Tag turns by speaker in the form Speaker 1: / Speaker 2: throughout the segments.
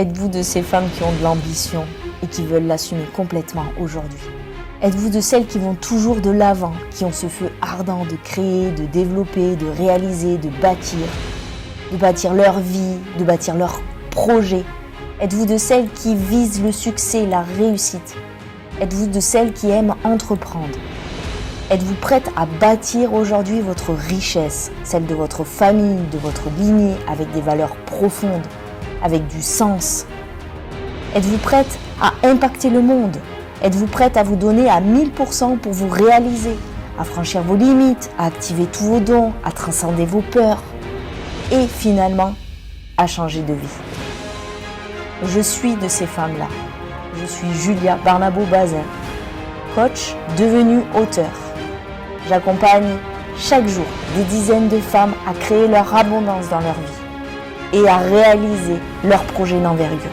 Speaker 1: Êtes-vous de ces femmes qui ont de l'ambition et qui veulent l'assumer complètement aujourd'hui? Êtes-vous de celles qui vont toujours de l'avant, qui ont ce feu ardent de créer, de développer, de réaliser, de bâtir leur vie, de bâtir leur projet? Êtes-vous de celles qui visent le succès, la réussite? Êtes-vous de celles qui aiment entreprendre? Êtes-vous prête à bâtir aujourd'hui votre richesse, celle de votre famille, de votre lignée, avec des valeurs profondes, avec du sens? Êtes-vous prête à impacter le monde? Êtes-vous prête à vous donner à 1000% pour vous réaliser, à franchir vos limites, à activer tous vos dons, à transcender vos peurs et finalement à changer de vie? Je suis de ces femmes-là. Je suis Julia Barnabo-Bazin, coach devenue auteure. J'accompagne chaque jour des dizaines de femmes à créer leur abondance dans leur vie et à réaliser leurs projets d'envergure.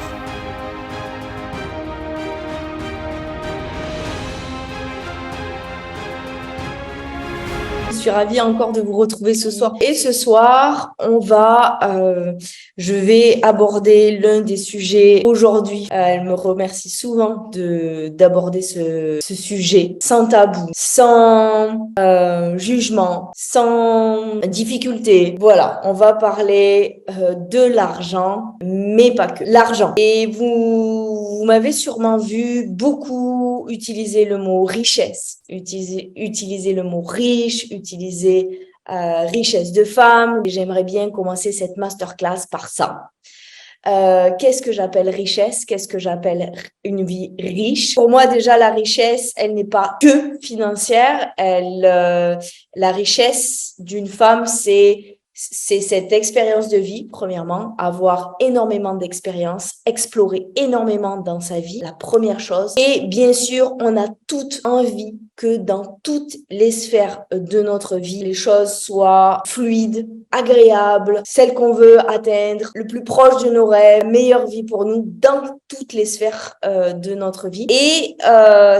Speaker 2: Je suis ravie encore de vous retrouver ce soir. Et ce soir, je vais aborder l'un des sujets aujourd'hui. Elle me remercie souvent d'aborder ce sujet sans tabou, sans jugement, sans difficulté. Voilà, on va parler de l'argent, mais pas que. L'argent. Et vous m'avez sûrement vu beaucoup utiliser le mot richesse, utiliser le mot riche, utiliser richesse de femme. Et j'aimerais bien commencer cette masterclass par ça. Qu'est-ce que j'appelle richesse? Qu'est-ce que j'appelle une vie riche? Pour moi, déjà, la richesse, elle n'est pas que financière. La richesse d'une femme, c'est cette expérience de vie, premièrement, avoir énormément d'expérience, explorer énormément dans sa vie, la première chose. Et bien sûr, on a toute envie que dans toutes les sphères de notre vie, les choses soient fluides, agréables, celles qu'on veut atteindre, le plus proche de nos rêves, meilleure vie pour nous dans toutes les sphères de notre vie. Et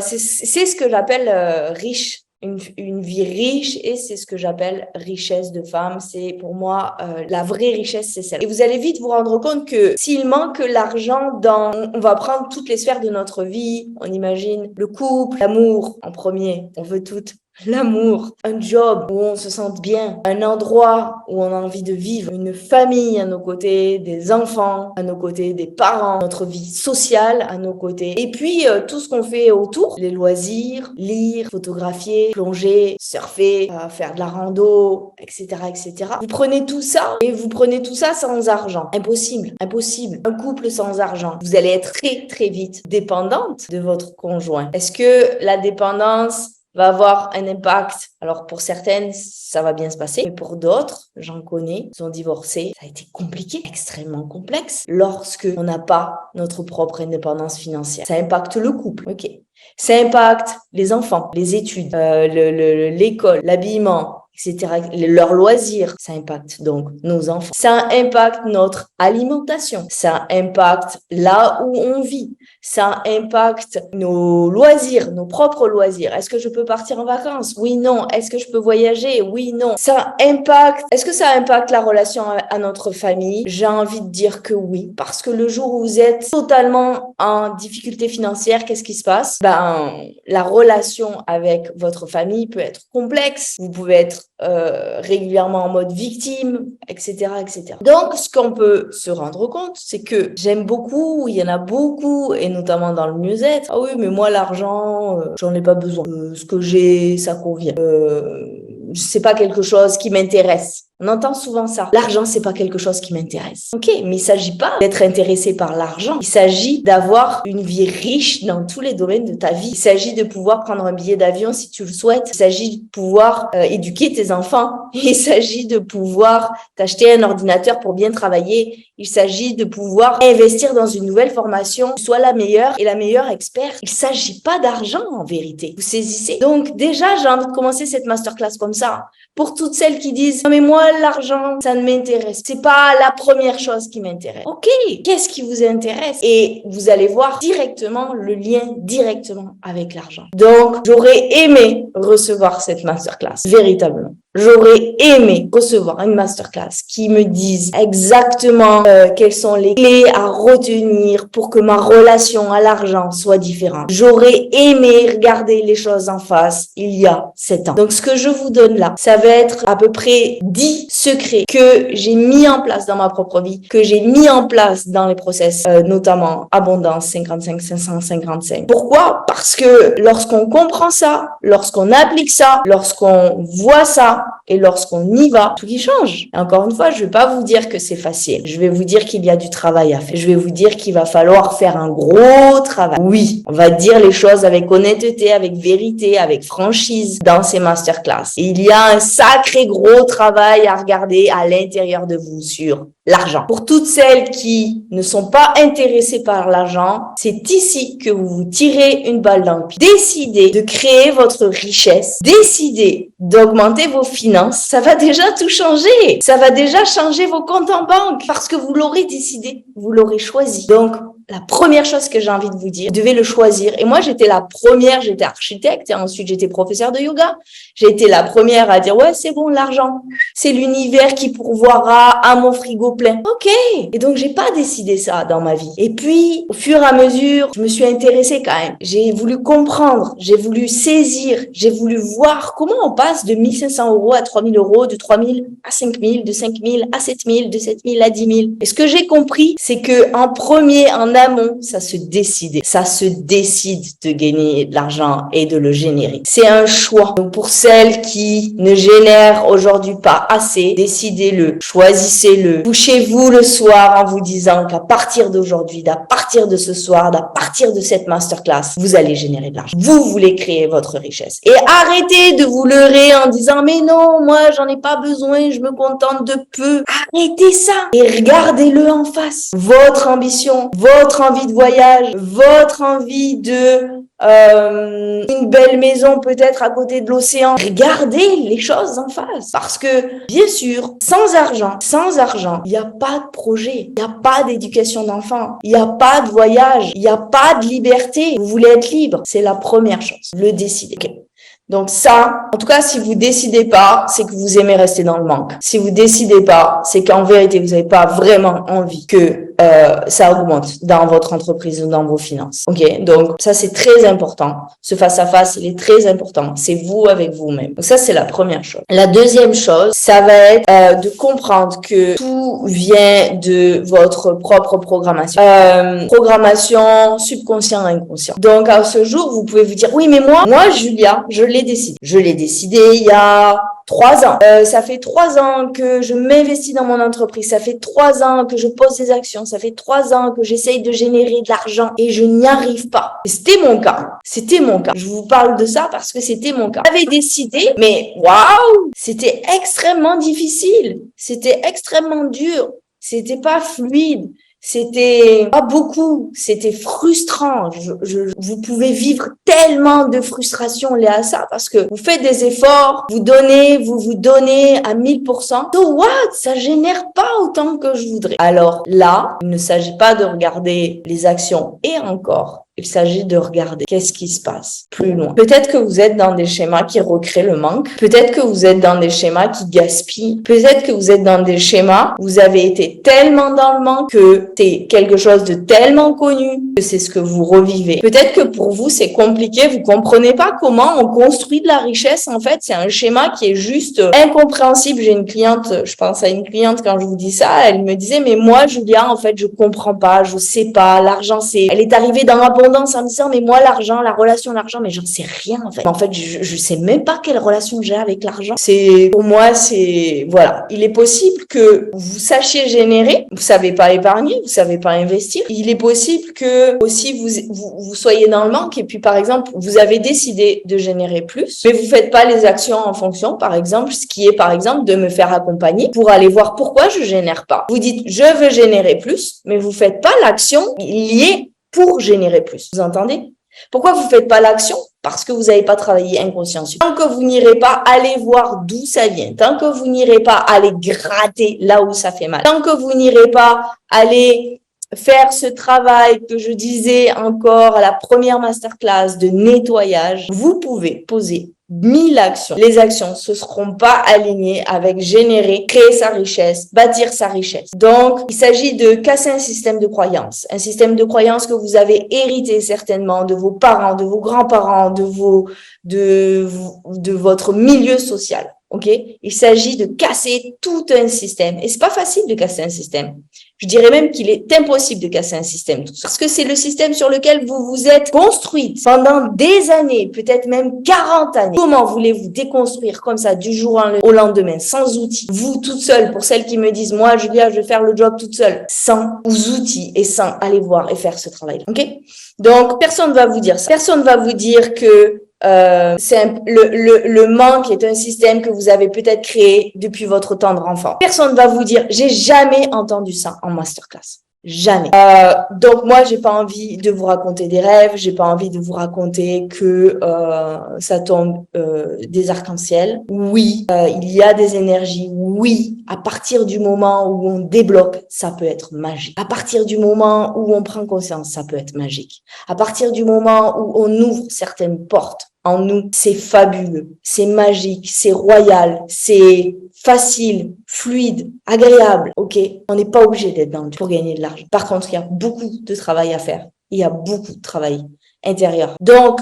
Speaker 2: c'est ce que j'appelle riche. Une vie riche, et c'est ce que j'appelle richesse de femme. C'est pour moi la vraie richesse, c'est celle. Et vous allez vite vous rendre compte que s'il manque l'argent on va prendre toutes les sphères de notre vie, on imagine le couple, l'amour en premier, on veut tout. L'amour, un job où on se sente bien, un endroit où on a envie de vivre, une famille à nos côtés, des enfants à nos côtés, des parents, notre vie sociale à nos côtés. Et puis tout ce qu'on fait autour, les loisirs, lire, photographier, plonger, surfer, faire de la rando, etc., etc. Vous prenez tout ça et vous prenez tout ça sans argent. Impossible, impossible. Un couple sans argent, vous allez être très, très vite dépendante de votre conjoint. Est-ce que la dépendance va avoir un impact? Alors pour certaines, ça va bien se passer, mais pour d'autres, j'en connais, ils ont divorcé, ça a été compliqué, extrêmement complexe, lorsque on n'a pas notre propre indépendance financière. Ça impacte le couple, ok. Ça impacte les enfants, les études, l'école, l'habillement, etc., leurs loisirs. Ça impacte donc nos enfants. Ça impacte notre alimentation. Ça impacte là où on vit. Ça impacte nos loisirs, nos propres loisirs. Est-ce que je peux partir en vacances? Oui, non. Est-ce que je peux voyager? Oui, non. Ça impacte. Est-ce que ça impacte la relation à notre famille? J'ai envie de dire que oui, parce que le jour où vous êtes totalement en difficulté financière, qu'est-ce qui se passe? La relation avec votre famille peut être complexe. Vous pouvez être régulièrement en mode victime, etc., etc. Donc, ce qu'on peut se rendre compte, c'est que j'aime beaucoup, il y en a beaucoup, et notamment dans le mieux-être. Ah oui, mais moi, l'argent, j'en ai pas besoin. Ce que j'ai, ça convient. C'est pas quelque chose qui m'intéresse. On entend souvent ça. L'argent, c'est pas quelque chose qui m'intéresse. Ok, mais il s'agit pas d'être intéressé par l'argent. Il s'agit d'avoir une vie riche dans tous les domaines de ta vie. Il s'agit de pouvoir prendre un billet d'avion si tu le souhaites. Il s'agit de pouvoir éduquer tes enfants. Il s'agit de pouvoir t'acheter un ordinateur pour bien travailler. Il s'agit de pouvoir investir dans une nouvelle formation, soit la meilleure et la meilleure experte. Il s'agit pas d'argent en vérité. Vous saisissez? Donc déjà, j'ai envie de commencer cette masterclass comme ça. Pour toutes celles qui disent « Non mais moi, l'argent, ça ne m'intéresse. C'est pas la première chose qui m'intéresse. » Ok, qu'est-ce qui vous intéresse? Et vous allez voir directement le lien directement avec l'argent. Donc, j'aurais aimé recevoir cette masterclass, véritablement. J'aurais aimé recevoir une masterclass qui me dise exactement quelles sont les clés à retenir pour que ma relation à l'argent soit différente. J'aurais aimé regarder les choses en face il y a 7 ans. Donc, ce que je vous donne là, ça va être à peu près 10 secrets que j'ai mis en place dans ma propre vie, que j'ai mis en place dans les process, notamment Abondance 55-555. Pourquoi? Parce que lorsqu'on comprend ça, lorsqu'on applique ça, lorsqu'on voit ça, et lorsqu'on y va, tout y change. Et encore une fois, je ne vais pas vous dire que c'est facile. Je vais vous dire qu'il y a du travail à faire. Je vais vous dire qu'il va falloir faire un gros travail. Oui, on va dire les choses avec honnêteté, avec vérité, avec franchise dans ces masterclass. Et il y a un sacré gros travail à regarder à l'intérieur de vous sur l'argent. Pour toutes celles qui ne sont pas intéressées par l'argent, c'est ici que vous vous tirez une balle dans le pied. Décidez de créer votre richesse. Décidez d'augmenter vos finances. Ça va déjà tout changer. Ça va déjà changer vos comptes en banque parce que vous l'aurez décidé. Vous l'aurez choisi. Donc, la première chose que j'ai envie de vous dire, vous devez le choisir. Et moi, j'étais la première, j'étais architecte et ensuite j'étais professeure de yoga. J'ai été la première à dire, ouais, c'est bon, l'argent. C'est l'univers qui pourvoira à mon frigo plein. Ok. Et donc, j'ai pas décidé ça dans ma vie. Et puis, au fur et à mesure, je me suis intéressée quand même. J'ai voulu comprendre, j'ai voulu saisir, j'ai voulu voir comment on passe de 1500 euros à 3000 euros, de 3000 à 5000, de 5000 à 7000, de 7000 à 10 000. Et ce que j'ai compris, c'est que en premier, en amont, ça se décide. Ça se décide de gagner de l'argent et de le générer. C'est un choix. Donc, pour celles qui ne génèrent aujourd'hui pas assez, décidez-le, choisissez-le. Couchez-vous le soir en vous disant qu'à partir d'aujourd'hui, à partir de ce soir, à partir de cette masterclass, vous allez générer de l'argent. Vous voulez créer votre richesse. Et arrêtez de vous leurrer en disant, mais non, moi, j'en ai pas besoin, je me contente de peu. Arrêtez ça et regardez-le en face. Votre ambition, votre envie de voyage, votre envie de une belle maison peut-être à côté de l'océan. Regardez les choses en face. Parce que, bien sûr, sans argent, il n'y a pas de projet, il n'y a pas d'éducation d'enfant, il n'y a pas de voyage, il n'y a pas de liberté. Vous voulez être libre, c'est la première chose. Le décider. Okay. Donc ça, en tout cas, si vous décidez pas, c'est que vous aimez rester dans le manque. Si vous décidez pas, c'est qu'en vérité, vous n'avez pas vraiment envie que ça augmente dans votre entreprise ou dans vos finances. Ok, donc ça c'est très important. Ce face-à-face, il est très important. C'est vous avec vous-même. Donc ça c'est la première chose. La deuxième chose, ça va être de comprendre que tout vient de votre propre programmation. Programmation subconscient inconscient. Donc à ce jour, vous pouvez vous dire oui, mais moi Julia, je l'ai décidé. Je l'ai décidé il y a 3 ans. Ça fait 3 ans que je m'investis dans mon entreprise. Ça fait 3 ans que je pose des actions. Ça fait 3 ans que j'essaye de générer de l'argent et je n'y arrive pas. Et c'était mon cas. C'était mon cas. Je vous parle de ça parce que c'était mon cas. J'avais décidé, mais waouh, c'était extrêmement difficile. C'était extrêmement dur. C'était pas fluide. C'était pas beaucoup, c'était frustrant. Vous pouvez vivre tellement de frustration liée à ça parce que vous faites des efforts, vous vous donnez à 1000%. So what? Ça génère pas autant que je voudrais. Alors là, il ne s'agit pas de regarder les actions et encore. Il s'agit de regarder qu'est-ce qui se passe plus loin. Peut-être que vous êtes dans des schémas qui recréent le manque. Peut-être que vous êtes dans des schémas qui gaspillent. Peut-être que vous êtes dans des schémas où vous avez été tellement dans le manque que c'est quelque chose de tellement connu que c'est ce que vous revivez. Peut-être que pour vous, c'est compliqué. Vous comprenez pas comment on construit de la richesse. En fait, c'est un schéma qui est juste incompréhensible. J'ai une cliente, je pense à une cliente quand je vous dis ça, elle me disait, mais moi, Julia, en fait, je comprends pas, je sais pas. L'argent, elle est arrivée dans l'abondance en me disant mais moi l'argent, la relation à l'argent, mais j'en sais rien en fait. En fait, je sais même pas quelle relation j'ai avec l'argent. Pour moi, voilà. Il est possible que vous sachiez générer, vous savez pas épargner, vous savez pas investir. Il est possible que aussi vous soyez dans le manque et puis par exemple vous avez décidé de générer plus, mais vous faites pas les actions en fonction. Par exemple, ce qui est par exemple de me faire accompagner pour aller voir pourquoi je génère pas. Vous dites je veux générer plus, mais vous faites pas l'action liée pour générer plus. Vous entendez? Pourquoi vous faites pas l'action? Parce que vous n'avez pas travaillé inconscient. Tant que vous n'irez pas aller voir d'où ça vient, tant que vous n'irez pas aller gratter là où ça fait mal, tant que vous n'irez pas aller faire ce travail que je disais encore à la première masterclass de nettoyage, vous pouvez poser 1000 actions, les actions ne se seront pas alignées avec générer, créer sa richesse, bâtir sa richesse. Donc, il s'agit de casser un système de croyances. Un système de croyances que vous avez hérité certainement de vos parents, de vos grands-parents, de votre milieu social. OK? Il s'agit de casser tout un système. Et c'est pas facile de casser un système. Je dirais même qu'il est impossible de casser un système. Parce que c'est le système sur lequel vous vous êtes construite pendant des années, peut-être même 40 années. Comment voulez-vous déconstruire comme ça du jour au lendemain, sans outils? Vous, toute seule, pour celles qui me disent, moi, Julia, je vais faire le job toute seule, sans outils et sans aller voir et faire ce travail. OK? Donc, personne ne va vous dire ça. Personne ne va vous dire que le manque est un système que vous avez peut-être créé depuis votre tendre enfant. Personne ne va vous dire, j'ai jamais entendu ça en masterclass. Jamais. Donc moi, j'ai pas envie de vous raconter des rêves, j'ai pas envie de vous raconter que ça tombe des arcs-en-ciel. Oui, il y a des énergies. Oui, à partir du moment où on débloque, ça peut être magique. À partir du moment où on prend conscience, ça peut être magique. À partir du moment où on ouvre certaines portes en nous, c'est fabuleux, c'est magique, c'est royal, c'est facile, fluide, agréable. OK, on n'est pas obligé d'être dans le pour gagner de l'argent. Par contre, il y a beaucoup de travail à faire. Il y a beaucoup de travail intérieur. Donc,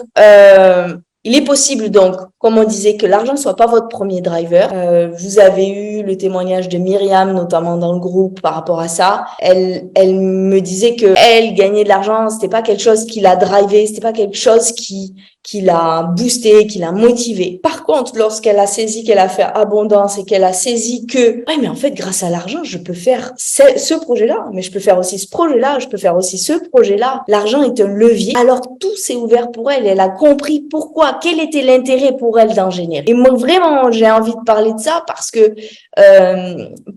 Speaker 2: il est possible donc, comme on disait, que l'argent soit pas votre premier driver. Vous avez eu le témoignage de Myriam, notamment dans le groupe, par rapport à ça. Elle me disait que elle gagnait de l'argent, c'était pas quelque chose qui l'a drivé, c'était pas quelque chose qui l'a boosté, qui l'a motivé. Par contre, lorsqu'elle a saisi qu'elle a fait abondance et qu'elle a saisi que, ouais, mais en fait, grâce à l'argent, je peux faire ce projet-là, mais je peux faire aussi ce projet-là, je peux faire aussi ce projet-là. L'argent est un levier. Alors, tout s'est ouvert pour elle. Elle a compris pourquoi, quel était l'intérêt pour elle d'en générer. Et moi, vraiment, j'ai envie de parler de ça parce que,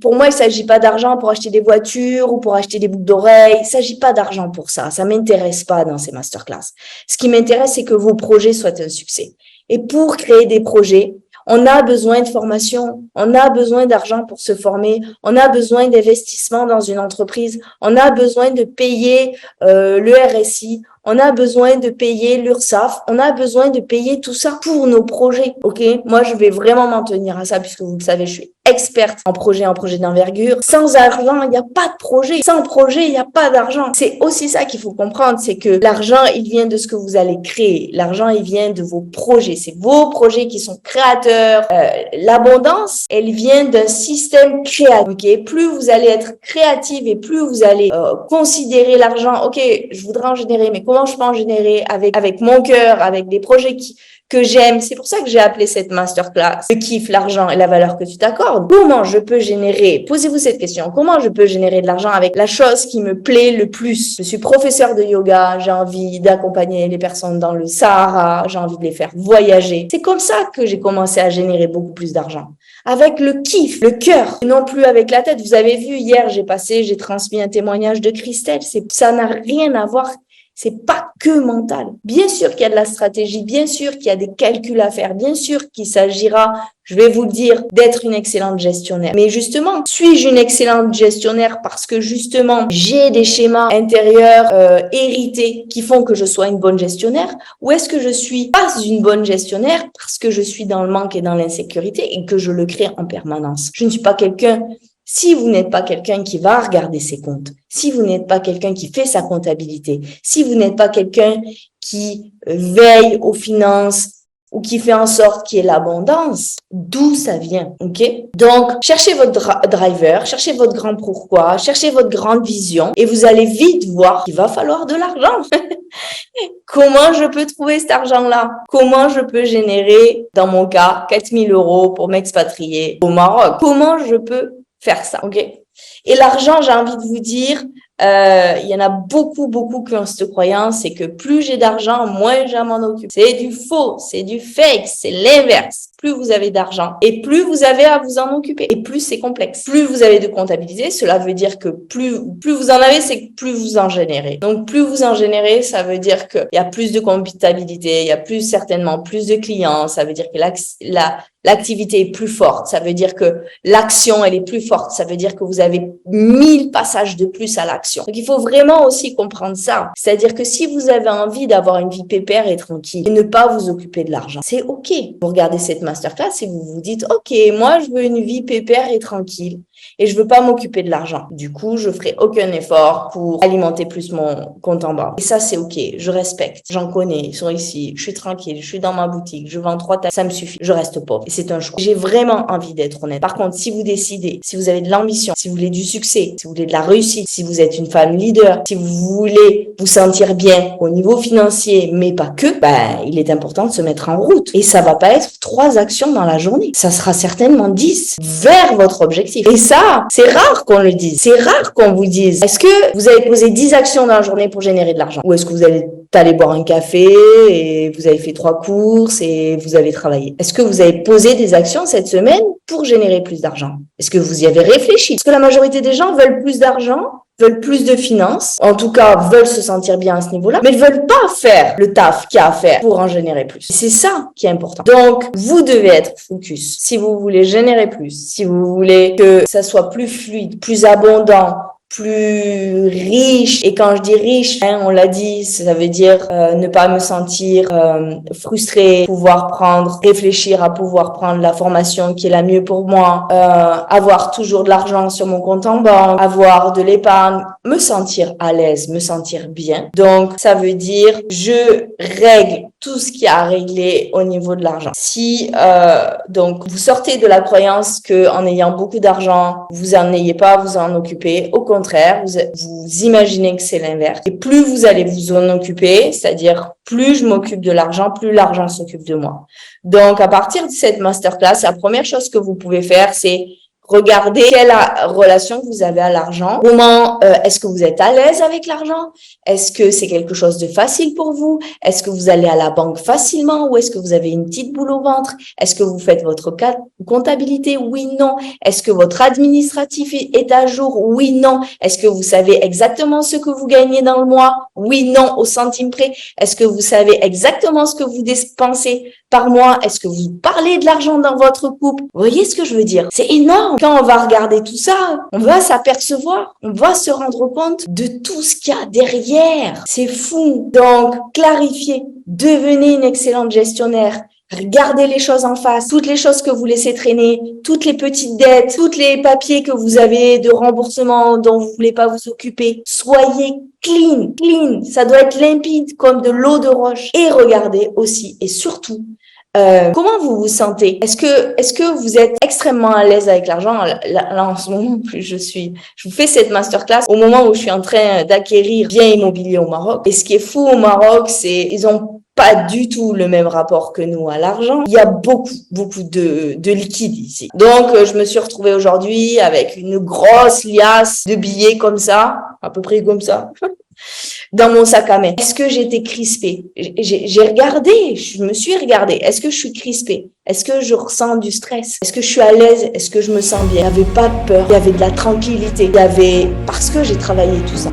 Speaker 2: pour moi, il s'agit pas d'argent pour acheter des voitures ou pour acheter des boucles d'oreilles. Il s'agit pas d'argent pour ça. Ça m'intéresse pas dans ces masterclass. Ce qui m'intéresse, c'est que vos projets soient un succès. Et pour créer des projets, on a besoin de formation, on a besoin d'argent pour se former, on a besoin d'investissement dans une entreprise, on a besoin de payer le RSI, on a besoin de payer l'URSSAF, on a besoin de payer tout ça pour nos projets. OK? Moi, je vais vraiment m'en tenir à ça puisque vous le savez, je suis experte en projet d'envergure. Sans argent, il n'y a pas de projet. Sans projet, il n'y a pas d'argent. C'est aussi ça qu'il faut comprendre, c'est que l'argent, il vient de ce que vous allez créer. L'argent, il vient de vos projets. C'est vos projets qui sont créateurs. L'abondance, elle vient d'un système créatif. OK? Plus vous allez être créative et plus vous allez considérer l'argent. OK, je voudrais en générer, mais comment je peux en générer avec mon cœur, avec des projets que j'aime. C'est pour ça que j'ai appelé cette masterclass le kiff, l'argent et la valeur que tu t'accordes. Comment je peux générer, posez-vous cette question, comment je peux générer de l'argent avec la chose qui me plaît le plus? Je suis professeur de yoga, j'ai envie d'accompagner les personnes dans le Sahara, j'ai envie de les faire voyager. C'est comme ça que j'ai commencé à générer beaucoup plus d'argent. Avec le kiff, le cœur, non plus avec la tête. Vous avez vu, hier, j'ai transmis un témoignage de Christelle. Ça n'a rien à voir. C'est pas que mental. Bien sûr qu'il y a de la stratégie, bien sûr qu'il y a des calculs à faire, bien sûr qu'il s'agira, je vais vous le dire, d'être une excellente gestionnaire. Mais justement, suis-je une excellente gestionnaire parce que justement, j'ai des schémas intérieurs hérités qui font que je sois une bonne gestionnaire? Ou est-ce que je suis pas une bonne gestionnaire parce que je suis dans le manque et dans l'insécurité et que je le crée en permanence? Je ne suis pas quelqu'un... Si vous n'êtes pas quelqu'un qui va regarder ses comptes, si vous n'êtes pas quelqu'un qui fait sa comptabilité, si vous n'êtes pas quelqu'un qui veille aux finances ou qui fait en sorte qu'il y ait l'abondance, d'où ça vient, OK? Donc, cherchez votre driver, cherchez votre grand pourquoi, cherchez votre grande vision et vous allez vite voir qu'il va falloir de l'argent. Comment je peux trouver cet argent-là? Comment je peux générer, dans mon cas, 4 000 € pour m'expatrier au Maroc? Comment je peux faire ça, OK? Et l'argent, j'ai envie de vous dire, il y en a beaucoup qui ont cette croyance, c'est que plus j'ai d'argent, moins je m'en occupe. C'est du faux, c'est du fake, c'est l'inverse. plus vous avez d'argent et plus vous avez à vous en occuper. Et plus c'est complexe. Plus vous avez de comptabilité, cela veut dire que plus vous en avez, c'est que plus vous en générez. Donc, plus vous en générez, ça veut dire qu'il y a plus de comptabilité, il y a certainement plus de clients, ça veut dire que l'activité est plus forte, ça veut dire que l'action, elle est plus forte, ça veut dire que vous avez 1000 passages de plus à l'action. Donc, il faut vraiment aussi comprendre ça. C'est-à-dire que si vous avez envie d'avoir une vie pépère et tranquille et ne pas vous occuper de l'argent, c'est OK. Vous regardez cette masterclass et vous vous dites, OK, moi, je veux une vie pépère et tranquille et je veux pas m'occuper de l'argent. Du coup, je ferai aucun effort pour alimenter plus mon compte en banque. Et ça, c'est OK. Je respecte. J'en connais. Ils sont ici. Je suis tranquille. Je suis dans ma boutique. Je vends 3 tasses. Ça me suffit. Je reste pauvre. Et c'est un choix. J'ai vraiment envie d'être honnête. Par contre, si vous décidez, si vous avez de l'ambition, si vous voulez du succès, si vous voulez de la réussite, si vous êtes une femme leader, si vous voulez vous sentir bien au niveau financier, mais pas que, il est important de se mettre en route. Et ça va pas être 3 actions dans la journée. Ça sera certainement 10 vers votre objectif. Et ça, c'est rare qu'on le dise. C'est rare qu'on vous dise, est-ce que vous avez posé 10 actions dans la journée pour générer de l'argent? Ou est-ce que vous allez aller boire un café et vous avez fait 3 courses et vous avez travaillé? Est-ce que vous avez posé des actions cette semaine pour générer plus d'argent? Est-ce que vous y avez réfléchi? Est-ce que la majorité des gens veulent plus d'argent, veulent plus de finances, en tout cas veulent se sentir bien à ce niveau-là, mais ne veulent pas faire le taf qu'il y a à faire pour en générer plus. C'est ça qui est important. Donc, vous devez être focus. Si vous voulez générer plus, si vous voulez que ça soit plus fluide, plus abondant, plus riche. Et quand je dis riche, on l'a dit, ça veut dire ne pas me sentir frustrée, réfléchir à pouvoir prendre la formation qui est la mieux pour moi, avoir toujours de l'argent sur mon compte en banque, avoir de l'épargne, me sentir à l'aise, me sentir bien. Donc, ça veut dire je règle tout ce qu'il y a à régler au niveau de l'argent. Si donc vous sortez de la croyance que en ayant beaucoup d'argent, vous en ayez pas à vous en occuper, au contraire, vous imaginez que c'est l'inverse. Et plus vous allez vous en occuper, c'est-à-dire plus je m'occupe de l'argent, plus l'argent s'occupe de moi. Donc, à partir de cette masterclass, la première chose que vous pouvez faire, c'est regardez quelle relation vous avez à l'argent. Comment est-ce que vous êtes à l'aise avec l'argent? Est-ce que c'est quelque chose de facile pour vous? Est-ce que vous allez à la banque facilement ou est-ce que vous avez une petite boule au ventre? Est-ce que vous faites votre comptabilité? Oui, non. Est-ce que votre administratif est à jour? Oui, non. Est-ce que vous savez exactement ce que vous gagnez dans le mois? Oui, non, au centime près. Est-ce que vous savez exactement ce que vous dépensez par mois? Est-ce que vous parlez de l'argent dans votre couple? Vous voyez ce que je veux dire? C'est énorme. Quand on va regarder tout ça, on va s'apercevoir, on va se rendre compte de tout ce qu'il y a derrière. C'est fou. Donc, clarifiez. Devenez une excellente gestionnaire. Regardez les choses en face, toutes les choses que vous laissez traîner, toutes les petites dettes, tous les papiers que vous avez de remboursement dont vous voulez pas vous occuper. Soyez clean. Ça doit être limpide comme de l'eau de roche. Et regardez aussi et surtout comment vous vous sentez? Est-ce que vous êtes extrêmement à l'aise avec l'argent? Là, en ce moment, je vous fais cette masterclass au moment où je suis en train d'acquérir bien immobilier au Maroc. Et ce qui est fou au Maroc, c'est ils ont pas du tout le même rapport que nous à l'argent. Il y a beaucoup de liquide ici. Donc, je me suis retrouvée aujourd'hui avec une grosse liasse de billets comme ça, à peu près comme ça. Dans mon sac à main. Est-ce que j'étais crispée? J'ai regardé, je me suis regardée. Est-ce que je suis crispée? Est-ce que je ressens du stress? Est-ce que je suis à l'aise? Est-ce que je me sens bien? Il n'y avait pas de peur, il y avait de la tranquillité. Parce que j'ai travaillé tout ça.